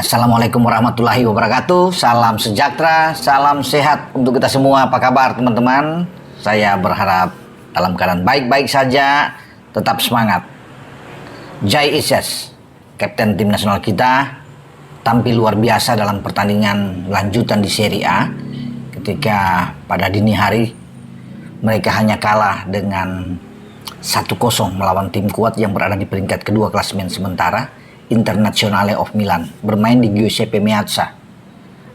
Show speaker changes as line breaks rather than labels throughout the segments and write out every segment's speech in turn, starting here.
Assalamualaikum warahmatullahi wabarakatuh. Salam sejahtera, salam sehat untuk kita semua. Apa kabar teman-teman? Saya berharap dalam keadaan baik-baik saja, tetap semangat. Jai Isyes, Kapten tim nasional kita, tampil luar biasa dalam pertandingan lanjutan di Serie A. Ketika pada dini hari mereka hanya kalah dengan 1-0 melawan tim kuat yang berada di peringkat kedua klasemen sementara, Internazionale of Milan, bermain di Giuseppe Meazza.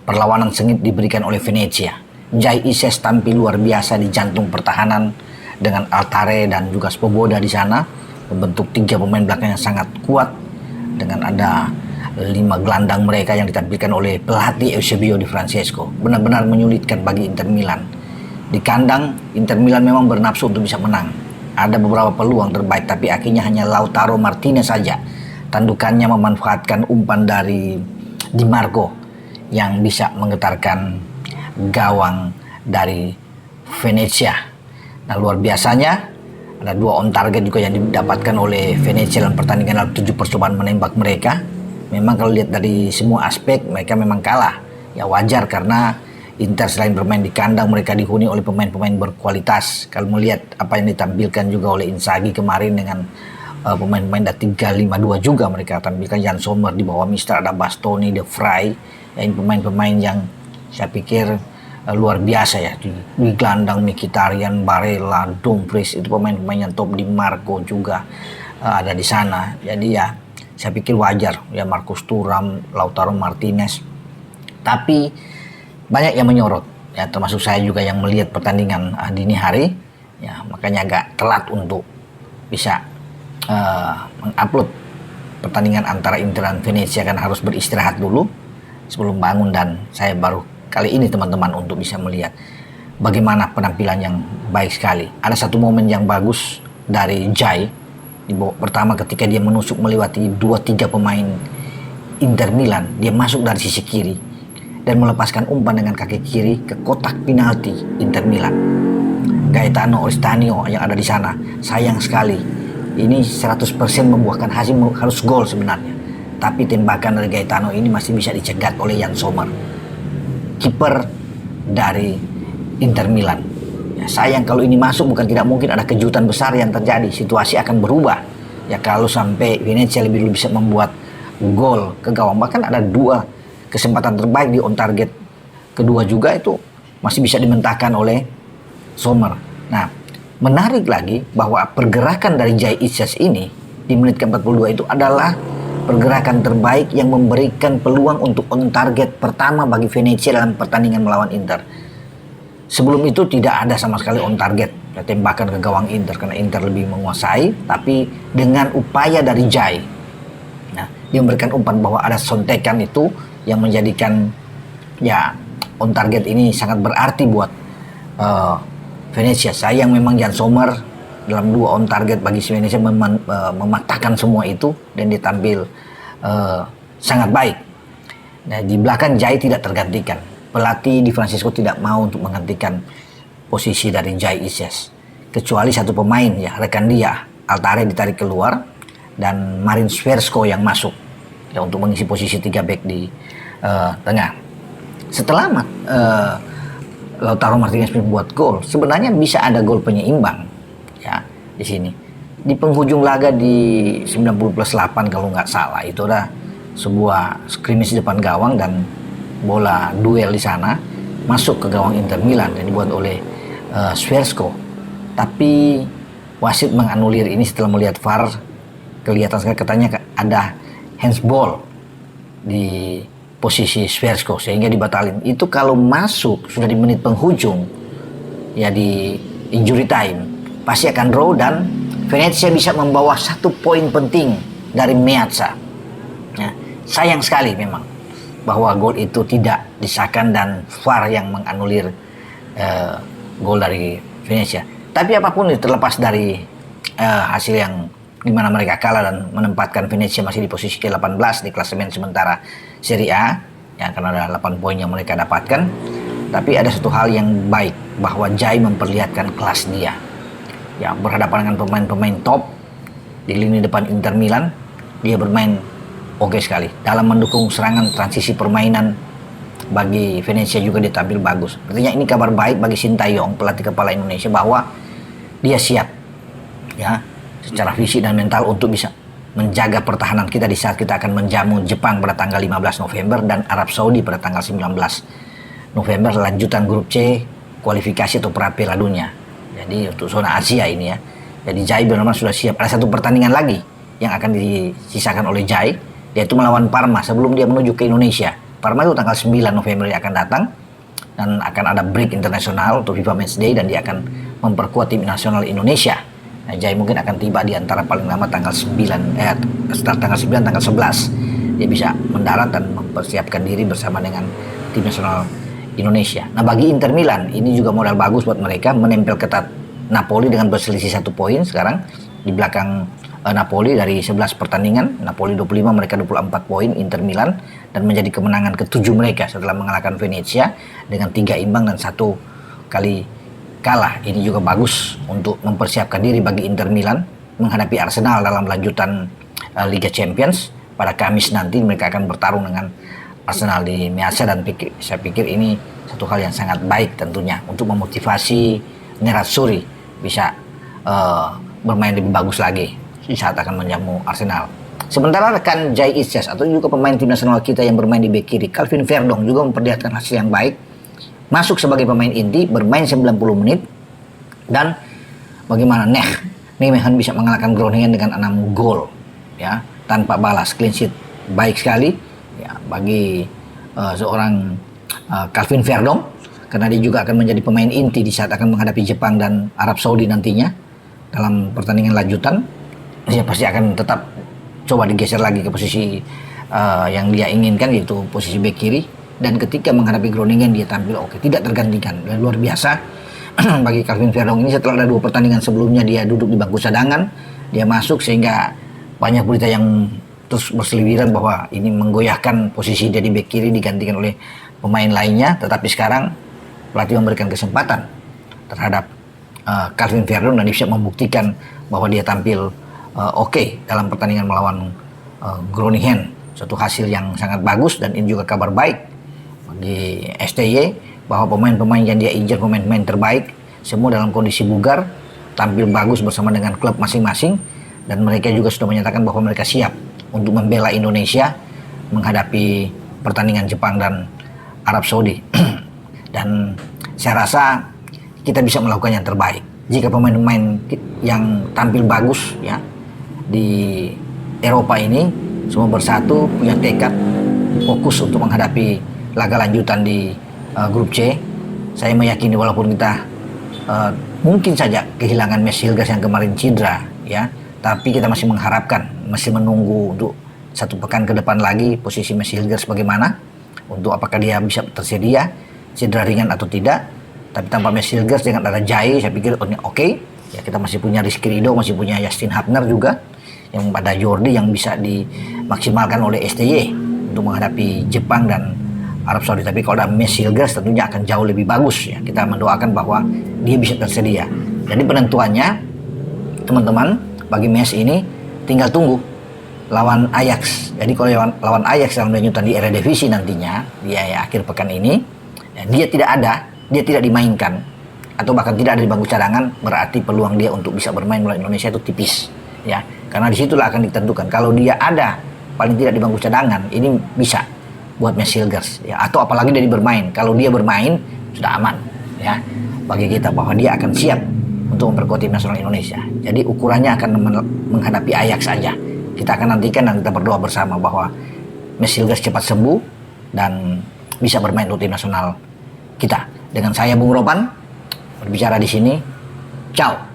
Perlawanan sengit diberikan oleh Venezia. Jai Isyes tampil luar biasa di jantung pertahanan dengan Altare dan juga Svoboda di sana, membentuk tiga pemain belakang yang sangat kuat dengan ada 5 gelandang mereka yang ditampilkan oleh pelatih Eusebio Di Francesco. Benar-benar menyulitkan bagi Inter Milan. Di kandang, Inter Milan memang bernafsu untuk bisa menang. Ada beberapa peluang terbaik, tapi akhirnya hanya Lautaro Martinez saja. Tandukannya memanfaatkan umpan dari Di Marco yang bisa menggetarkan gawang dari Venezia. Nah, luar biasanya ada 2 on target juga yang didapatkan oleh Venezia dalam pertandingan lalu 7 percobaan menembak mereka. Memang kalau lihat dari semua aspek mereka memang kalah. Ya wajar karena Inter selain bermain di kandang mereka dihuni oleh pemain-pemain berkualitas. Kalau melihat apa yang ditampilkan juga oleh Inzaghi kemarin dengan pemain-pemain ada 3-5-2 juga mereka tampilkan. Jan Sommer di bawah Mister, ada Bastoni, De Vrij, ini pemain-pemain yang saya pikir luar biasa ya. Di gelandang Mkhitaryan, Barella, Dumfries itu pemain-pemain yang top. Di Marco juga ada di sana. Jadi ya saya pikir wajar ya, Marcus Thuram, Lautaro Martinez. Tapi banyak yang menyorot ya, termasuk saya juga yang melihat pertandingan dini hari ya, makanya agak telat untuk bisa mengupload pertandingan antara Inter dan Venezia, kan harus beristirahat dulu sebelum bangun, dan saya baru kali ini teman-teman untuk bisa melihat bagaimana penampilan yang baik sekali. Ada satu momen yang bagus dari Jai di babak pertama ketika dia menusuk melewati 2-3 pemain Inter Milan. Dia masuk dari sisi kiri dan melepaskan umpan dengan kaki kiri ke kotak penalti Inter Milan. Gaetano Oristanio yang ada di sana, sayang sekali ini 100% membuahkan hasil, harus gol sebenarnya. Tapi tembakan dari Gaetano ini masih bisa dicegat oleh Jan Sommer, kiper dari Inter Milan. Ya, sayang kalau ini masuk, bukan tidak mungkin ada kejutan besar yang terjadi. Situasi akan berubah. Ya kalau sampai Venezia lebih bisa membuat gol ke gawang. Bahkan ada 2 kesempatan terbaik di on target kedua juga itu masih bisa dimentahkan oleh Sommer. Nah, menarik lagi bahwa pergerakan dari Jai Isyes ini di menit ke-42 itu adalah pergerakan terbaik yang memberikan peluang untuk on target pertama bagi Venezia dalam pertandingan melawan Inter. Sebelum itu tidak ada sama sekali on target ya, tembakan ke gawang Inter karena Inter lebih menguasai, tapi dengan upaya dari Jai, nah, dia memberikan umpan bahwa ada sontekan itu yang menjadikan ya on target ini sangat berarti buat Venezia. Sayang memang Jan Sommer dalam 2 on target bagi Venezia mematahkan semua itu dan ditampil sangat baik. Nah, di belakang Jai tidak tergantikan. Pelatih Di Francesco tidak mau untuk menggantikan posisi dari Jai Isyes, kecuali satu pemain ya, rekan dia Altare ditarik keluar dan Marin Sversko yang masuk ya untuk mengisi posisi 3 back di tengah. Setelah Lautaro Martinez membuat gol, sebenarnya bisa ada gol penyeimbang ya di sini. Di penghujung laga di 90+8 kalau nggak salah, itu ada sebuah scrimmage di depan gawang dan bola duel di sana masuk ke gawang Inter Milan yang dibuat oleh Sversko. Tapi wasit menganulir ini setelah melihat VAR. Kelihatan sekali katanya ada handsball di posisi Sversko sehingga dibatalin. Itu kalau masuk sudah di menit penghujung ya, di injury time, pasti akan draw dan Venezia bisa membawa 1 poin penting dari Meazza ya. Sayang sekali memang bahwa gol itu tidak disahkan dan VAR yang menganulir gol dari Venezia. Tapi apapun itu, terlepas dari hasil yang dimana mereka kalah dan menempatkan Venezia masih di posisi ke-18 di klasemen sementara Serie A ya, karena ada 8 poin yang mereka dapatkan. Tapi ada satu hal yang baik, bahwa Jai memperlihatkan kelas dia ya, berhadapan dengan pemain-pemain top di lini depan Inter Milan. Dia bermain oke sekali. Dalam mendukung serangan transisi permainan bagi Venezia juga dia tampil bagus. Artinya ini kabar baik bagi Sintayong, pelatih kepala Indonesia, bahwa dia siap ya secara fisik dan mental untuk bisa menjaga pertahanan kita di saat kita akan menjamu Jepang pada tanggal 15 November dan Arab Saudi pada tanggal 19 November, lanjutan grup C kualifikasi atau pra Piala Dunia. Jadi untuk zona Asia ini ya. Jadi Jai benar-benar sudah siap. Ada satu pertandingan lagi yang akan disisakan oleh Jai, yaitu melawan Parma sebelum dia menuju ke Indonesia. Parma itu tanggal 9 November yang akan datang, dan akan ada break internasional untuk FIFA Matchday, dan dia akan memperkuat tim nasional Indonesia. Nah, Jai mungkin akan tiba di antara paling lama tanggal 9, start tanggal 9, tanggal 11. Dia bisa mendarat dan mempersiapkan diri bersama dengan tim nasional Indonesia. Nah, bagi Inter Milan, ini juga modal bagus buat mereka, menempel ketat Napoli dengan berselisih 1 poin sekarang di belakang Napoli dari 11 pertandingan. Napoli 25, mereka 24 poin, Inter Milan, dan menjadi kemenangan ke-7 mereka setelah mengalahkan Venezia dengan 3 imbang dan 1 kali kalah. Ini juga bagus untuk mempersiapkan diri bagi Inter Milan menghadapi Arsenal dalam lanjutan Liga Champions. Pada Kamis nanti mereka akan bertarung dengan Arsenal di Meazza, dan saya pikir ini satu hal yang sangat baik tentunya untuk memotivasi Nerazzurri bisa bermain lebih bagus lagi di saat akan menjamu Arsenal. Sementara rekan Jai Isyas atau juga pemain tim nasional kita yang bermain di bek kiri, Calvin Verdong, juga memperlihatkan hasil yang baik. Masuk sebagai pemain inti, bermain 90 menit, dan bagaimana Nijmegen bisa mengalahkan Groningen dengan 6 gol ya, tanpa balas, clean sheet. Baik sekali ya bagi seorang Calvin Verdong, karena dia juga akan menjadi pemain inti di saat akan menghadapi Jepang dan Arab Saudi nantinya dalam pertandingan lanjutan. Dia pasti akan tetap coba digeser lagi ke posisi yang dia inginkan, yaitu posisi bek kiri. Dan ketika menghadapi Groningen dia tampil oke, tidak tergantikan, dan luar biasa bagi Calvin Verdong ini. Setelah ada 2 pertandingan sebelumnya dia duduk di bangku cadangan, dia masuk, sehingga banyak berita yang terus berseliweran bahwa ini menggoyahkan posisi dia di bek kiri digantikan oleh pemain lainnya. Tetapi sekarang pelatih memberikan kesempatan terhadap Calvin Verdong, dan dia bisa membuktikan bahwa dia tampil oke dalam pertandingan melawan Groningen. Suatu hasil yang sangat bagus, dan ini juga kabar baik bagi STY bahwa pemain-pemain yang dia incar, pemain-pemain terbaik, semua dalam kondisi bugar, tampil bagus bersama dengan klub masing-masing, dan mereka juga sudah menyatakan bahwa mereka siap untuk membela Indonesia menghadapi pertandingan Jepang dan Arab Saudi. Dan saya rasa kita bisa melakukan yang terbaik jika pemain-pemain yang tampil bagus ya di Eropa ini semua bersatu, punya tekad, fokus untuk menghadapi laga lanjutan di grup C. Saya meyakini walaupun kita mungkin saja kehilangan Mads Hilgers yang kemarin cedera ya, tapi kita masih mengharapkan, masih menunggu untuk 1 pekan ke depan lagi posisi Mads Hilgers bagaimana, untuk apakah dia bisa tersedia cedera ringan atau tidak. Tapi tanpa Mads Hilgers dengan ada Jai, saya pikir oke. Ya, kita masih punya Rizky Ridho, masih punya Justin Hapner juga, yang pada Jordi yang bisa dimaksimalkan oleh STY untuk menghadapi Jepang dan Arab Saudi. Tapi kalau ada Mads Hilgers tentunya akan jauh lebih bagus ya. Kita mendoakan bahwa dia bisa tersedia. Jadi penentuannya teman-teman bagi Mads ini tinggal tunggu lawan Ajax. Jadi kalau lawan Ajax dalam lanjutan di Eredivisie nantinya di akhir pekan ini, ya, dia tidak ada, dia tidak dimainkan atau bahkan tidak ada di bangku cadangan, berarti peluang dia untuk bisa bermain melawan Indonesia itu tipis ya. Karena disitulah akan ditentukan. Kalau dia ada paling tidak di bangku cadangan, ini bisa buat Mads Hilgers ya, atau apalagi dia bermain. Kalau dia bermain sudah aman ya bagi kita bahwa dia akan siap untuk memperkuat tim nasional Indonesia. Jadi ukurannya akan menghadapi Ajax saja. Kita akan nantikan dan kita berdoa bersama bahwa Mads Hilgers cepat sembuh dan bisa bermain untuk tim nasional kita. Dengan saya Bung Ropan berbicara di sini. Ciao.